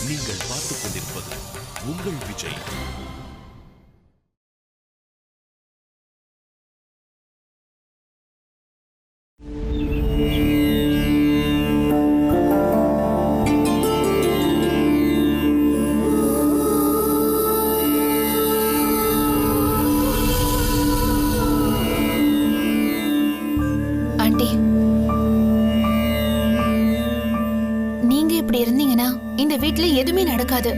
நீங்கள் பார்த்துக் கொண்டிருப்பது உங்கள் விஜய். ஆண்டி, நீங்க இப்படி இருந்தீங்கன்னா இந்த வீட்ல எதுவுமே நடக்காது.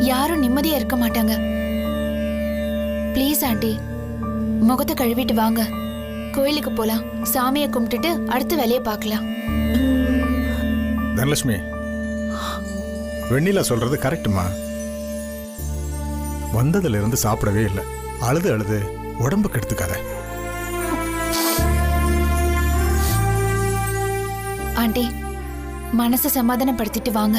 யாரும் நிம்மதியா இருக்க மாட்டாங்க. ப்ளீஸ் ஆண்டி, முகத்தை கழுவிட்டு வாங்க. கோயிலுக்கு போலாம். சாமியை கும்பிட்டுட்டு அடுத்த வேலையை பார்க்கலாம். தனலட்சுமி, வெண்ணிலா சொல்றது கரெக்டுமா. வந்ததுல இருந்து சாப்பிடவே இல்லை. அழுது அழுது உடம்புக்கு எடுத்துக்காத. ஆண்டி, மனசை சமாதானப்படுத்திட்டு வாங்க.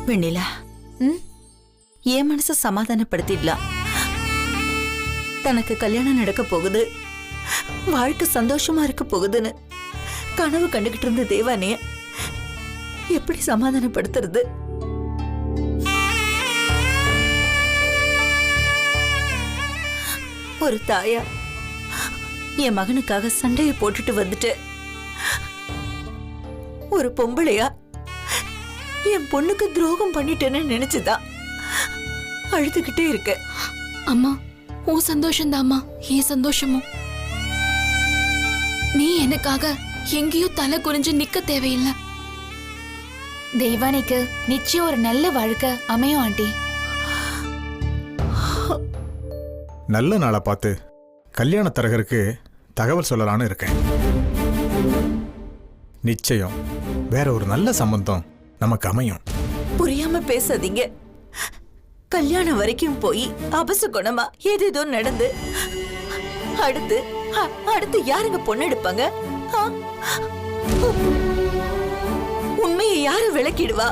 வெண்ணிலா, என் மனசை சமாதானப்படுத்திடலாம். தனக்கு கல்யாணம் நடக்க போகுது, வாழ்க்கை சந்தோஷமா இருக்க போகுதுன்னு கனவு கண்டுகிட்டு இருந்த தேவானே எப்படி சமாதானப்படுத்துறது? ஒரு தாயா என் மகனுக்காக சண்டையை போட்டுட்டு வந்துட்டு, ஒரு பொம்பளையா என் பொண்ணுக்கு துரோகம் பண்ணிட்டேன்னு நினைச்சுதான் அழுதுகிட்டே இருக்க. அம்மா, உன் சந்தோஷம்தாம்மா என் சந்தோஷமும். நீ எனக்காக எங்கேயோ தலை குறிஞ்சு நிக்க தேவையில்லை. தெய்வானிக்கு நிச்சயம் ஒரு நல்ல வாழ்க்கை அமையும் ஆண்டி. நல்ல நாளை பார்த்து கல்யாண தரகருக்கு தகவல் சொல்லலான்னு இருக்கேன். நிச்சயம் வேற ஒரு நல்ல சம்பந்தம் நமக்கு அமையும். புரியாம பேசாதீங்க. கல்யாணம் வரைக்கும் போய் அபசகுணமா ஏதேதோ நடந்து அடுத்து யாருங்க பொண்ணு எடுப்பாங்க? உண்மையை யாரு விளக்கிடுவா?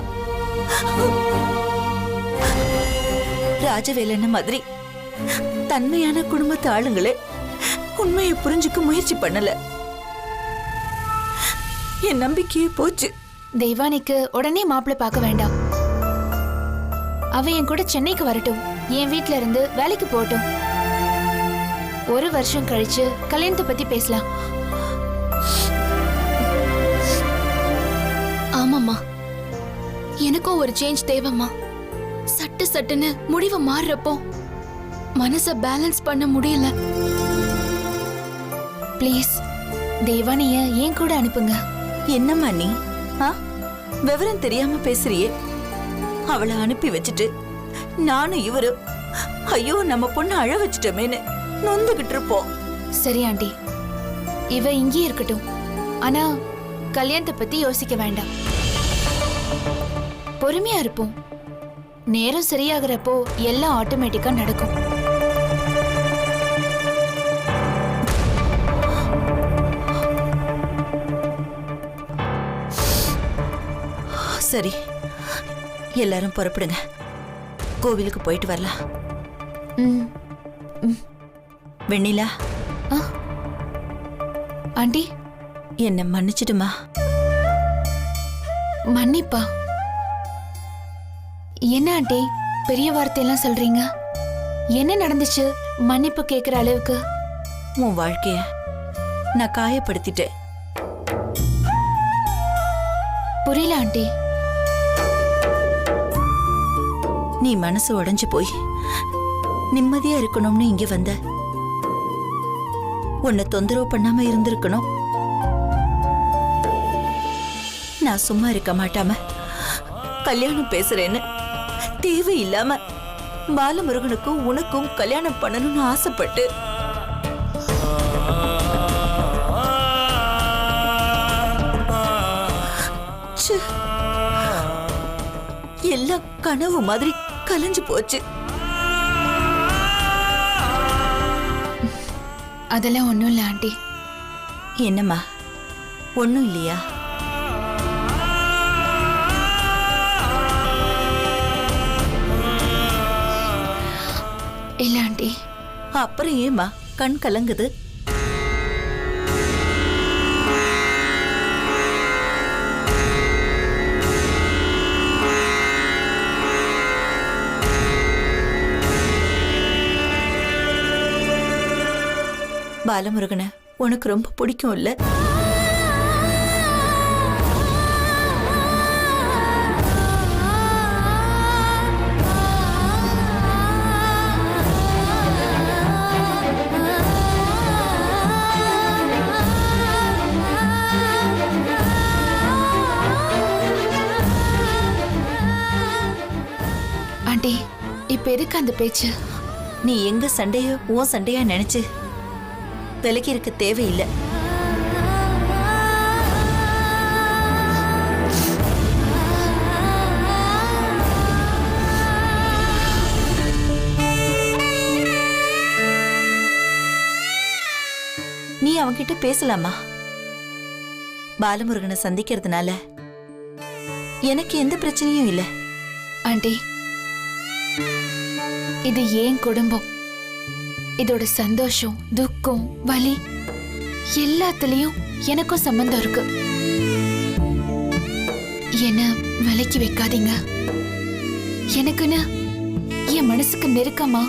ராஜவேலன்ன மாதிரி தன்மையான குடும்பத்து ஆளுங்களே உண்மையை புரிஞ்சுக்க முயற்சி பண்ணல. என் நம்பிக்கையே போச்சு. தெய்வானிக்கு உடனே மாப்பிள்ளை பார்க்க வேண்டாம். அவ என் கூட சென்னைக்கு வரட்டும். என் வீட்ல இருந்து வேலைக்கு போகட்டும். ஒரு வருஷம் கழிச்சு கல்யாணத்தை பத்தி பேசலாம். ஆமாம்மா, எனக்கும் ஒரு சேஞ்ச் தேவைம்மா. சட்டுன்னு முடிவு மாறுறப்போ மனச பேலன்ஸ் பண்ண முடியல. ப்ளீஸ் தெய்வானிய ஏன் கூட அனுப்புங்க. என்னம்மா நீ விவரம் தெரியாம பேசுறியே? அவளை அனுப்பி வச்சுட்டு நானும் இவரு ஐயோ நம்ம பொண்ணு அழ வச்சுட்டோமேன்னு நொந்துகிட்டு இருப்போம். சரி ஆண்டி, இவ இங்கே இருக்கட்டும். ஆனா கல்யாணத்தை பத்தி யோசிக்க வேண்டாம். பொறுமையா இருப்போம். நேரம் சரியாகிறப்போ எல்லாம் ஆட்டோமேட்டிக்கா நடக்கும். சரி, எல்லாரும் புறப்படுங்க. கோவிலுக்கு போயிட்டு வரலாம். வெண்ணிலா, ஆண்டி என்ன மன்னிச்சிடுமா? மன்னிப்பா? என்ன ஆண்டி பெரிய வார்த்தையெல்லாம் சொல்றீங்க? என்ன நடந்துச்சு மன்னிப்பு கேட்கிற அளவுக்கு? உன் வாழ்க்கைய நான் காயப்படுத்திட்டேன். புரியல ஆண்டி. நீ மனசு உடைஞ்சு போய் நிம்மதியா இருக்கணும்னு இங்க வந்த. உன்னை தொந்தரவு பண்ணாம இருந்திருக்கணும். நான் சும்மா இருக்க மாட்டாம கல்யாணம் பேசுறேன்னு தேவையில்லாம பாலமுருகனுக்கும் உனக்கும் கல்யாணம் பண்ணணும்னு ஆசைப்பட்டு எல்லாம் கனவு மாதிரி கலைஞ்சு போச்சு. அதெல்லாம் ஒண்ணும் இல்ல ஆண்டி. என்னம்மா, ஒண்ணும் இல்லையா? இல்ல ஆண்டி. அப்புறம் ஏமா கண் கலங்குது? பாலமுருகனை உனக்கு ரொம்ப பிடிக்கும் இல்ல? ஆண்டி இப்ப எதுக்கு அந்த பேச்சு? நீ எங்க சண்டையோ உன் சண்டையா நினைச்சு விலகி இருக்க தேவையில்லை. நீ அவன்கிட்ட பேசலாமா? பாலமுருகனை சந்திக்கிறதுனால எனக்கு எந்த பிரச்சனையும் இல்லை. ஆண்டி இது ஏன் குடும்பம். இதோட சந்தோஷம், துக்கம், வலி எல்லாத்துலயும் எனக்கும் சம்பந்தம் இருக்கு. என்ன விலைக்கு வைக்காதீங்க. எனக்குன்னு என் மனசுக்கு நெருக்கமா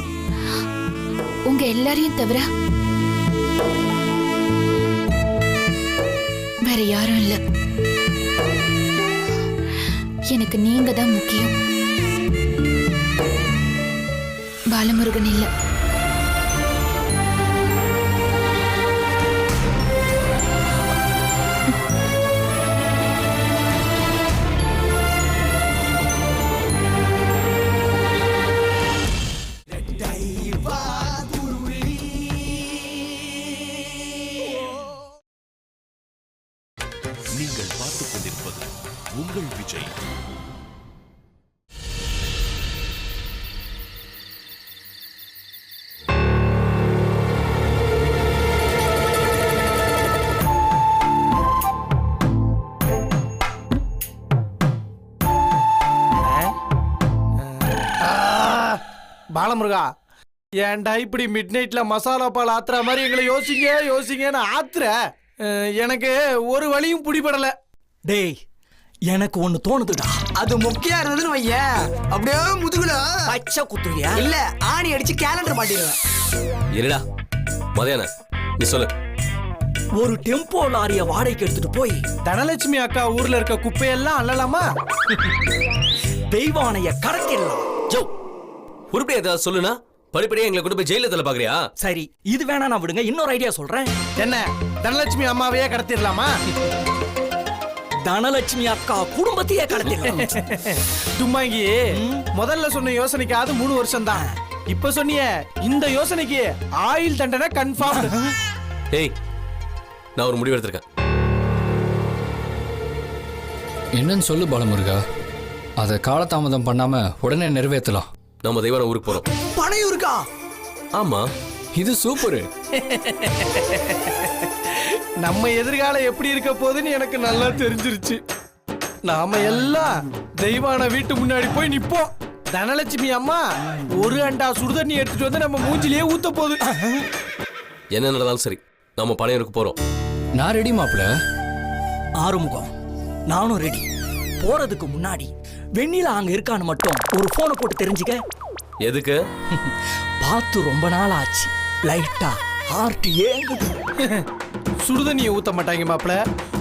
உங்க எல்லாரையும் தவிர வேற யாரும் இல்ல. எனக்கு நீங்க தான் முக்கியம், பாலமுருகன் இல்ல. நீங்கள் பார்த்துக் கொண்டிருப்பது உங்கள் விஜய். பாலமுருகா, ஏன்டா இப்படி மிட் நைட்ல மசாலா பால் ஆத்துற மாதிரி எங்களை யோசிங்கன்னு ஆத்துற? எனக்கு ஒரு வழியும் பிடிபடல. டேய், எனக்கு ஒண்ணு தோணுதுடா. அது முக்கியம் இருந்ததுன்னு வையேன், அப்படியே முதுகுல பச்சை குத்துவியா? இல்ல ஆணி அடிச்சு கேலண்டர் மாட்டிடுவேன். இருடா மதியானம் நீ சொல்லு. ஒரு டெம்போ லாரிய வாடகைக்கு எடுத்துட்டு போய் தனலட்சுமி அக்கா ஊர்ல இருக்க குப்பையெல்லாம் அள்ளலாமா? தெய்வானைய கடத்திடலாம். ஜோ, உருப்படி ஏதாவது சொல்லுனா படிப்படியா எங்களை கொண்டு போய் ஜெயில தள்ள பாக்குறியா? சரி, இது வேணா நான் விடுங்க, இன்னொரு ஐடியா சொல்றேன். என்ன, தனலட்சுமி அம்மாவையே கடத்திடலாமா? தனலட்சுமி அக்கா குடும்பத்தையே கடத்திடலாம். தும்மாங்கி, முதல்ல சொன்ன யோசனைக்காவது 3 வருஷம் தான். இப்ப சொன்னிய இந்த யோசனைக்கு ஆயுள் தண்டனை கன்ஃபார்ம். ஏய், நான் ஒரு முடிவு எடுத்திருக்கேன். என்னன்னு சொல்லு பாலமுருகா. அதை காலதாமதம் பண்ணாம உடனே நிறைவேற்றலாம். நம்ம தெய்வான ஊருக்கு போறோம். பனையூருக்கா? ஆமா, இது சூப்பரு. நம்ம எதிர்காலம் எப்படி இருக்க போகுதுன்னு எனக்கு நல்லா தெரிஞ்சிருச்சு. நாம எல்லாம் தெய்வான வீட்டு முன்னாடி போய் நிப்போம். தனலட்சுமி அம்மா ஒரு அண்டா சுடுதண்ணி எடுத்துட்டு வந்து நம்ம மூஞ்சிலேயே ஊத்த போகுது. என்ன நடந்தாலும் சரி, நம்ம பனையூருக்கு போறோம். நான் ரெடி மாப்பிள்ள. ஆறுமுகம், நானும் ரெடி. போறதுக்கு முன்னாடி வெண்ணிலா அங்க இருக்கான்னு மட்டும் ஒரு போனை போட்டு தெரிஞ்சுக்க. எதுக்கு? பார்த்து ரொம்ப நாள் ஆச்சு. லைட்டா ஹார்ட் ஏங்குது. சுடுதண்ணியை ஊத்த மாட்டாங்க மாப்பிள,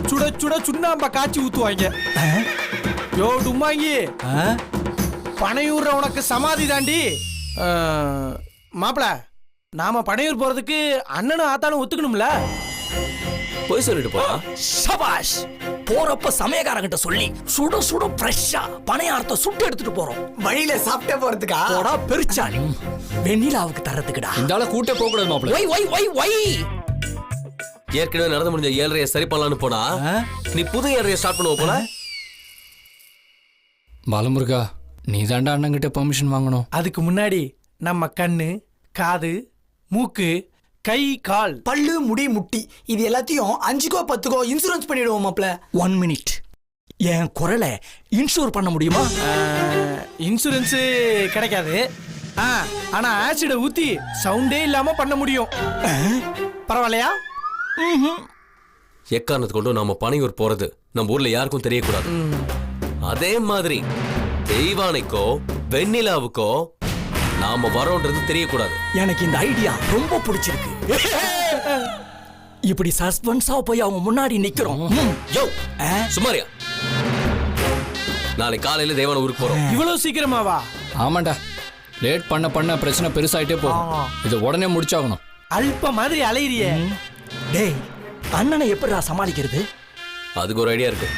சுட சுட சுண்ணாம்பா காய்ச்சி ஊத்துவாங்க. யோ டும்மாங்கி, பனையூர்ற உனக்கு சமாதி தாண்டி. மாப்பிள, நாம பனையூர் போறதுக்கு அண்ணனும் ஆத்தாலும் ஒத்துக்கணும்ல? போய் சொல்லிட்டு போறா. சபாஷ். போறப்ப சமயக்காரங்கிட்ட சொல்லி சுட சுட ஃப்ரெஷ்ஷா பனையாரத்தை சுட்டு எடுத்துட்டு போறோம். வழியில சாப்பிட்டே போறதுக்கா? போடா பெருச்சாலி. வெண்ணிலாவுக்கு தரத்துக்குடா. இந்த ஆளை கூட்டே போக கூடாது மாப்பிள்ள. ஒய் ஒய் ஒய் ஒய். ஏற்கனவே நடந்து முடிஞ்ச 7:30 சரி பண்ணலான்னு போனா நீ புது 7:30 ஸ்டார்ட் பண்ணுவ போல. பாலமுருகா, நீ தாண்டா அண்ணங்கிட்ட பெர்மிஷன் வாங்கணும். அதுக்கு முன்னாடி நம்ம கண்ணு, காது, மூக்கு, கை, கால், பல்லு, முடி, முட்டி இது எல்லாத்தையும் 5கோ 10கோ இன்சூரன்ஸ் பண்ணிடுவோம் மாப்ள. 1 மினிட். என் குரலை இன்சூர் பண்ண முடியுமா? இன்சூரன்ஸ் கிடைக்காது. ஆனா ஆசிட ஊத்தி சவுண்டே இல்லாம பண்ண முடியும். பரவாயில்லையா? எக்காரணத்து கொண்டு நாம பனையூர் போறது நம்ம ஊர்ல யாருக்கும் தெரியக்கூடாது. அதே மாதிரி தெய்வானைக்கோ வெண்ணிலாவுக்கோ நாம வரோன்றது தெரியக்கூடாது. எனக்கு இந்த ஐடியா ரொம்ப பிடிச்சிருக்கு. இப்படி சஸ்பென்ஸா போய் அவங்க முன்னாடி நிக்கிறோம். யோ சுமாரியா, நாளை காலையில தேவான ஊருக்கு போறோம். இவ்வளவு சீக்கிரமாவா? ஆமாண்டா, லேட் பண்ண பண்ண பிரச்சனை பெருசாயிட்டே போகும். இதை உடனே முடிச்சாகணும். அல்ப மாதிரி அலையிறியே. டேய், அண்ணனை எப்படிடா சமாளிக்கிறது? அதுக்கு ஒரு ஐடியா இருக்கு.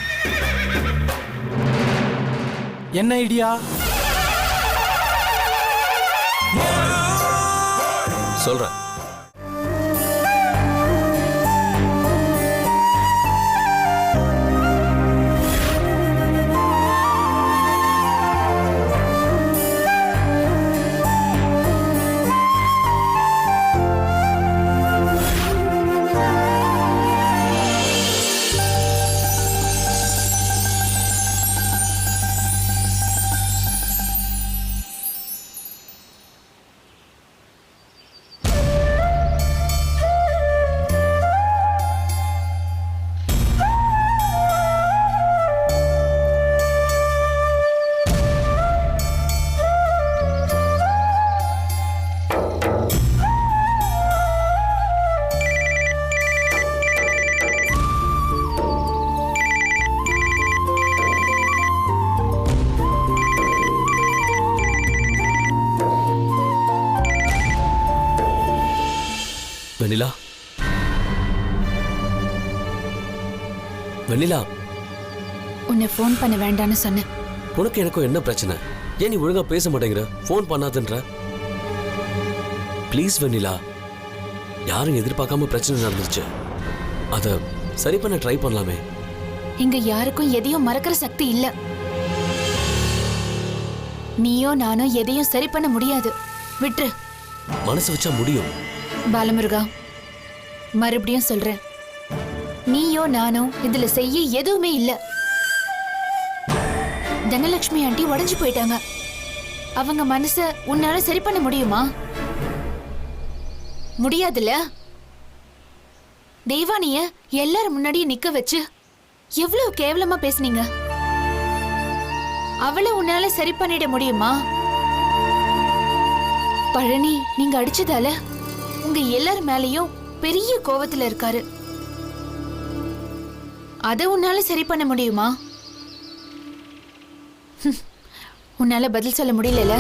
என்ன ஐடியா? சொல்றேன். வெண்ணிலா, வெண்ணிலா, உன்னை ஃபோன் பண்ண வேண்டாம்னு சொன்னேன். உனக்கு எனக்கும் என்ன பிரச்சனை? ஏன் நீ ஒழுங்கா பேச மாட்டேங்கிற? ஃபோன் பண்ணாதன்ற. ப்ளீஸ் வெண்ணிலா, யாரும் எதிர்பார்க்காம பிரச்சனை நடந்துருச்சு. அத சரி பண்ண ட்ரை பண்ணலாமே. இங்க யாருக்கும் எதையும் மறக்கிற சக்தி இல்ல. நீயோ நானோ எதையும் சரி பண்ண முடியாது. விட்டுரு. மனசு வச்சா முடியும். பாலமுருகா, மறுபடியும் சொல்றேன், நீயோ நானோ இதுல செய்ய எதுவுமே இல்ல. தனலட்சுமி ஆண்டி உடைஞ்சு போயிட்டாங்க. அவங்க மனச உன்னால சரி பண்ண முடியுமா? முடியாதுல்ல. தெய்வானிய எல்லாரும் முன்னாடியே நிக்க வச்சு எவ்வளவு கேவலமா பேசுனீங்க. அவளை உன்னால சரி பண்ணிட முடியுமா? பழனி நீங்க அடிச்சதால உங்க எல்லார் மேலயும் பெரிய கோவத்துல இருக்காரு. அத உன்னால சரி பண்ண முடியுமா? உன்னால பதில் சொல்ல முடியல.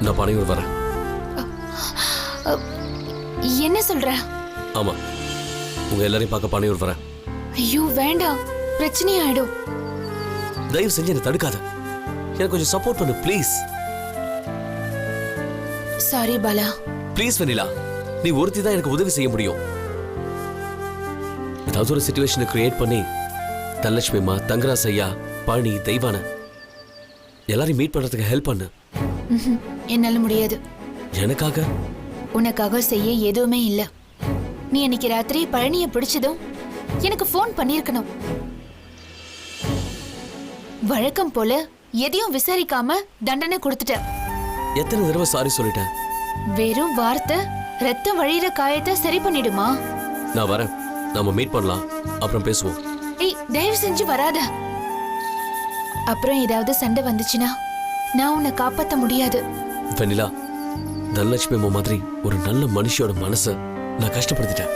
நான் பனையூர் வரேன். என்ன சொல்ற? ஆமா, உங்க எல்லாரையும் பார்க்க பனையூர் வரேன். ஐயோ வேண்டாம், பிரச்சனை ஆயிடும். தயவு செஞ்சு என்ன தடுக்காத. எனக்கு கொஞ்சம் சப்போர்ட் பண்ணு ப்ளீஸ். சாரி பாலா. ப்ளீஸ் வெண்ணிலா, நீ ஒருத்தி தான் எனக்கு உதவி செய்ய முடியும். ஏதாவது ஒரு சிச்சுவேஷனை கிரியேட் பண்ணி தனலட்சுமி அம்மா, தங்கராஜ் ஐயா, பழனி, தெய்வான எல்லாரையும் மீட் பண்றதுக்கு ஹெல்ப் பண்ணு. என்னால முடியாது. எனக்காக? உனக்காக செய்ய எதுவுமே இல்ல. நீ அன்னைக்கு ராத்திரி பழனிய பிடிச்சதும் எனக்கு ஃபோன் பண்ணிருக்கணும். வழக்கம் போல எதையும் விசாரிக்காம தண்டனை கொடுத்துட்ட. எத்தனை தடவை சாரி சொல்லிட்டேன். வெறும் வார்த்தை ரத்தம் வழியிற காயத்தை சரி பண்ணிடுமா? நான் வரேன், நாம மீட் பண்ணலாம், அப்புறம் பேசுவோம். ஏய், தயவு செஞ்சு வராத. அப்புறம் ஏதாவது சண்டை வந்துச்சுன்னா நான் உன்னை காப்பாத்த முடியாது. வெண்ணிலா, தனலட்சுமி அம்மா மாதிரி ஒரு நல்ல மனுஷியோட மனசை நான் கஷ்டப்படுத்திட்டேன்.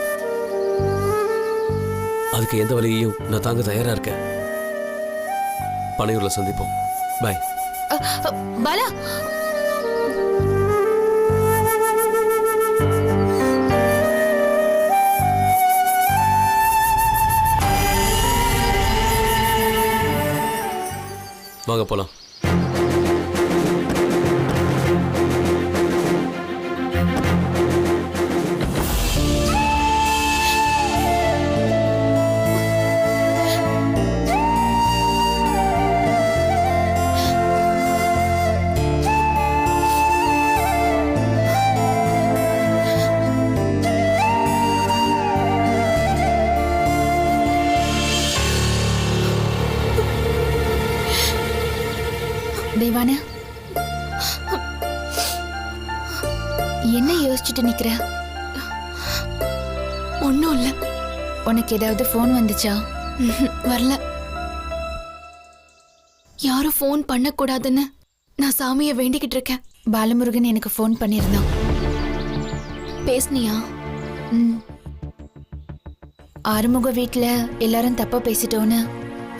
அதுக்கு எந்த வழியையும் நான் தாங்க தயாரா இருக்கேன். பனையூர்ல சந்திப்போம். பாய். பாலா, வாங்க போலாம். தெய்வான, என்ன யோசிச்சுட்டு நிக்கிற? ஒன்னும் இல்ல. உனக்கு ஏதாவது ஃபோன் வந்துச்சா? வரல. யாரும் ஃபோன் பண்ணக்கூடாதுன்னு நான் சாமியை வேண்டிக்கிட்டு இருக்கேன். பாலமுருகன் எனக்கு ஃபோன் பண்ணியிருந்தான். பேசுனியா? ம். ஆறுமுக வீட்ல எல்லாரும் தப்பா பேசிட்டோன்னு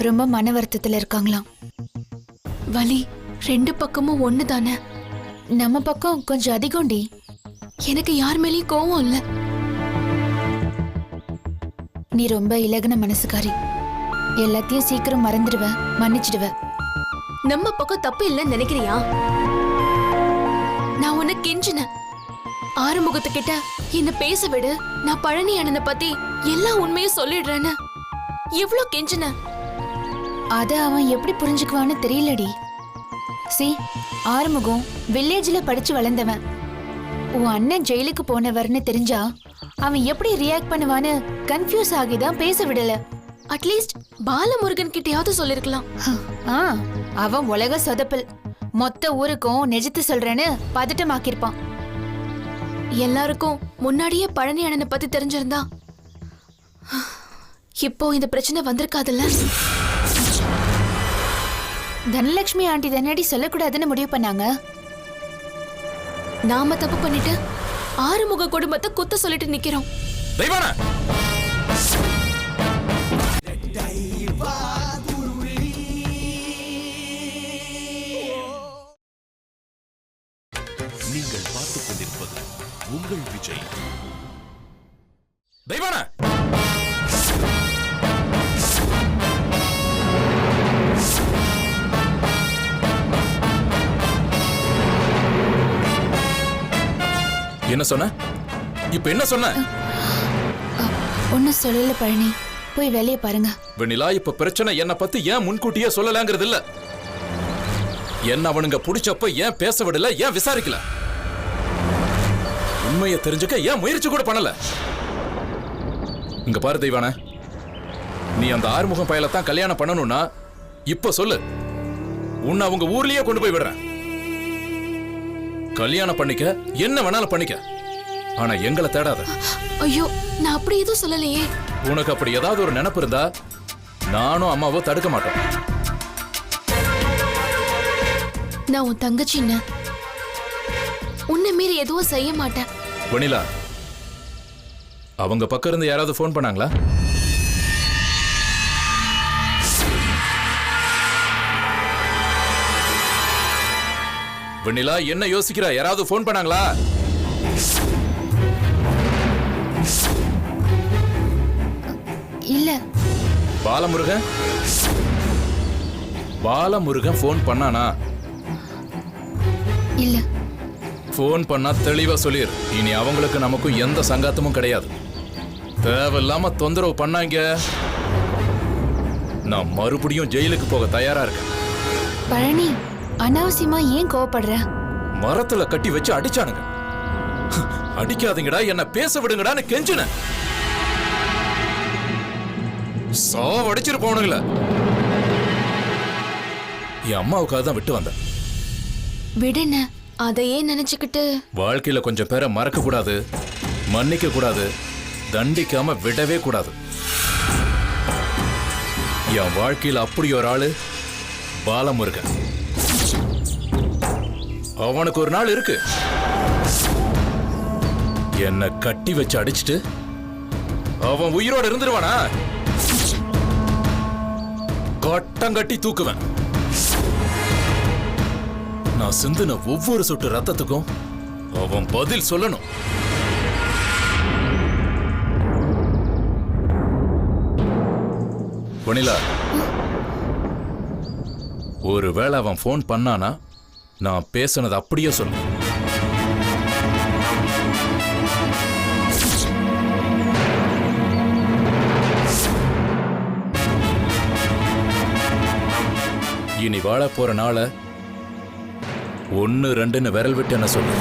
ரொம்ப மன வருத்தத்துல இருக்காங்களாம். வலி 2 பக்கமும் ஒண்ணு தானே. நம்ம பக்கம் கொஞ்சம் அதிகம்டி. எனக்கு யார் மேலேயும் கோவம் இல்ல. நீ ரொம்ப இலகுன மனசுக்காரி. எல்லாத்தையும் சீக்கிரம் மறந்துடுவ, மன்னிச்சிடுவ. நம்ம பக்கம் தப்பு இல்லைன்னு நினைக்கிறியா? நான் உன்னை கெஞ்சினேன். ஆறுமுகத்துக்கிட்ட என்ன பேச விடு, நான் பழனி அண்ணனை பத்தி எல்லா உண்மையும் சொல்லிடுறேன்னு எவ்வளவு கெஞ்சின. அத அவன் எப்படி புரிஞ்சுக்குவான்னு தெரியலடி. ஆறுமுகம் வில்லேஜ்ல படிச்சு வளர்ந்தவன். உன் அண்ணன் ஜெயிலுக்கு போனவர்னு தெரிஞ்சா அவன் எப்படி ரியாக்ட் பண்ணுவான்னு கன்ஃபியூஸ் ஆகிதான் பேச விடல. அட்லீஸ்ட் பாலமுருகன் கிட்டயாவது சொல்லிருக்கலாம். அவன் உலக சொதப்பல். மொத்த ஊருக்கும் நிஜத்தை சொல்றேன்னு பதட்டமாக்கிருப்பான். எல்லாருக்கும் முன்னாடியே பழனி அண்ணனை பத்தி தெரிஞ்சிருந்தா இப்போ இந்த பிரச்சனை வந்திருக்காதுல்ல. தனலட்சுமி ஆண்டி தானடி சொல்லக்கூடாதுன்னு முடிவு பண்ணாங்க. நாம தப்பு பண்ணிட்டு ஆறுமுக குடும்பத்தை குத்த சொல்லிட்டு நிக்கிறோம். தெய்வான நீங்கள் பார்த்துக் கொண்டிருப்பது உங்கள் விஜய். தெய்வான என்ன சொன்ன? இப்ப என்ன சொன்ன? ஒன்னும் சொல்லல பழனி. போய் வேலையை பாருங்க. வெண்ணிலா, இப்ப பிரச்சனை என்ன பத்தி ஏன் முன்கூட்டியே சொல்லலாங்கிறது இல்ல. என்ன அவனுங்க புடிச்சப்ப ஏன் பேச விடல, ஏன் விசாரிக்கல, உண்மையை தெரிஞ்சுக்க ஏன் முயற்சி கூட பண்ணல? இங்க பாரு தெய்வான, நீ அந்த ஆறுமுகம் பயலத்தான் கல்யாணம் பண்ணணும்னா இப்ப சொல்லு. உன்னை அவங்க ஊர்லயே கொண்டு போய் விடுறேன். கல்யாணம் பண்ணிக்க, என்ன வேணாலும் பண்ணிக்க, ஆனா எங்களை தேடாத. ஐயோ, நான் அப்படி எதுவும் சொல்லலையே. உனக்கு அப்படி ஏதாவது ஒரு நினைப்பு இருந்தா நானும் அம்மாவோ தடுக்க மாட்டோம். நான் உன் தங்கச்சின்னு உன்னை மீறி எதுவும் செய்ய மாட்டேன். வெண்ணிலா, அவங்க பக்கம் இருந்து யாராவது ஃபோன் பண்ணாங்களா? வெண்ணிலா, என்ன யோசிக்கிறா? யாராவது ஃபோன் பண்ணாங்களா? இல்ல. பாலமுருகன் ஃபோன் பண்ணானா? இல்ல. ஃபோன் பண்ணா தெளிவா சொல்லிரு. இனி அவங்களுக்கு நமக்கும் எந்த சங்காத்தமும் கிடையாது. தேவையில்லாம தொந்தரவு பண்ணாங்க, நான் மறுபடியும் ஜெயிலுக்கு போக தயாரா இருக்கேன். பழனி, அனாவசியமா ஏன் கோவப்படுற? மரத்துல கட்டி வச்சு அடிச்சானுங்க. அடிக்காதீங்கடா, என்ன பேச விடுங்கடான்னு கெஞ்சின. சாவடிச்சிட்டு போனுங்கள. என் அம்மாவுக்காக தான் விட்டு வந்தேன். விடுன, அதையே நினைச்சுக்கிட்டு. வாழ்க்கையில கொஞ்சம் பேரை மறக்க கூடாது, மன்னிக்க கூடாது, தண்டிக்காம விடவே கூடாது. என் வாழ்க்கையில அப்படி ஒரு ஆளு பாலமுருகன். அவனுக்கு ஒரு நாள் இருக்கு. என்ன கட்டி வச்சு அடிச்சுட்டு அவன் உயிரோட இருந்துருவானா? கட்டங்கட்டி தூக்குவேன். நான் சிந்தின ஒவ்வொரு சொட்டு ரத்தத்துக்கும் அவன் பதில் சொல்லணும். வெண்ணிலா, ஒருவேளை அவன் ஃபோன் பண்ணானா நான் பேசுனது அப்படியே சொல்லு. இனி வாழ போற நாள 1, 2ன்னு விரல் விட்டு என்ன சொல்லு.